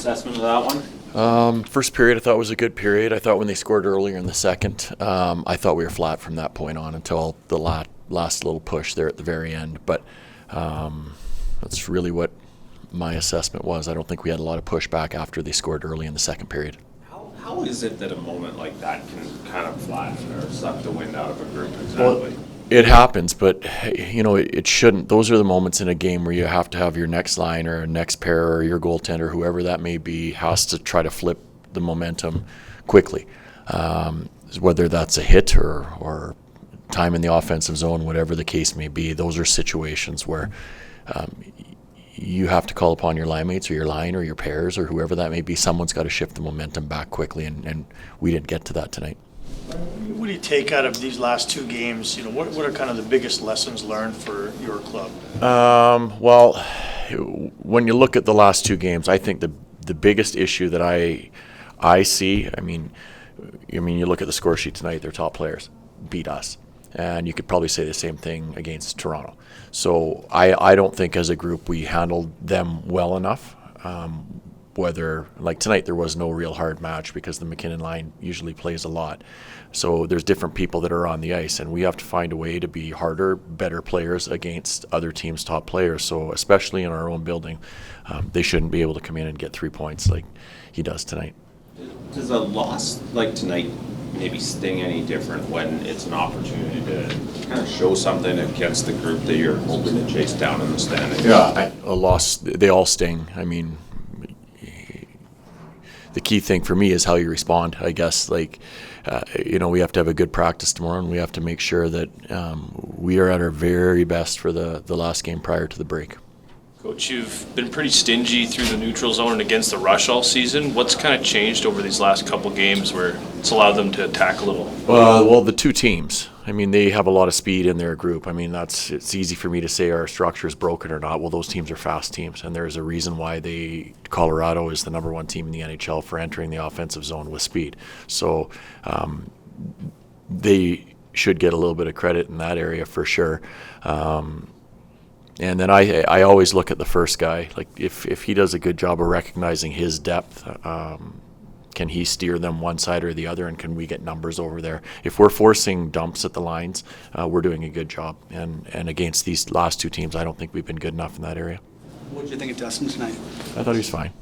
assessment of that one? First period I thought was a good period. I thought when they scored earlier in the second, I thought we were flat from that point on until the last little push there at the very end. But that's really what my assessment was. I don't think we had a lot of pushback after they scored early in the second period. How is it that a moment like that can kind of flatten or suck the wind out of a group exactly? Well, it happens, but it shouldn't. Those are the moments in a game where you have to have your next line or next pair or your goaltender, whoever that may be, has to try to flip the momentum quickly. Whether that's a hit or time in the offensive zone, whatever the case may be, those are situations where you have to call upon your line mates or your line or your pairs or whoever that may be. Someone's got to shift the momentum back quickly, and we didn't get to that tonight. What do you take out of these last two games? What are kind of the biggest lessons learned for your club? Well, when you look at the last two games, I think the biggest issue that I see, I mean, you look at the score sheet tonight, their top players beat us. And you could probably say the same thing against Toronto. So I don't think as a group we handled them well enough. Whether, like tonight, there was no real hard match because the McKinnon line usually plays a lot. So there's different people that are on the ice, and we have to find a way to be harder, better players against other teams' top players. So especially in our own building, they shouldn't be able to come in and get 3 points like he does tonight. Does a loss like tonight maybe sting any different when it's an opportunity to kind of show something against the group that you're hoping to chase down in the standings? Yeah, a loss, they all sting. I mean, the key thing for me is how you respond, I guess. We have to have a good practice tomorrow, and we have to make sure that we are at our very best for the last game prior to the break. Coach, you've been pretty stingy through the neutral zone and against the rush all season. What's kind of changed over these last couple games where it's allowed them to attack a little? Well, the two teams. I mean, they have a lot of speed in their group. I mean, it's easy for me to say our structure is broken or not. Well, those teams are fast teams, and there's a reason why Colorado is the number one team in the NHL for entering the offensive zone with speed. So they should get a little bit of credit in that area for sure. And then I always look at the first guy. Like if he does a good job of recognizing his depth, can he steer them one side or the other, and can we get numbers over there? If we're forcing dumps at the lines, we're doing a good job. And against these last two teams, I don't think we've been good enough in that area. What did you think of Dustin tonight? I thought he was fine.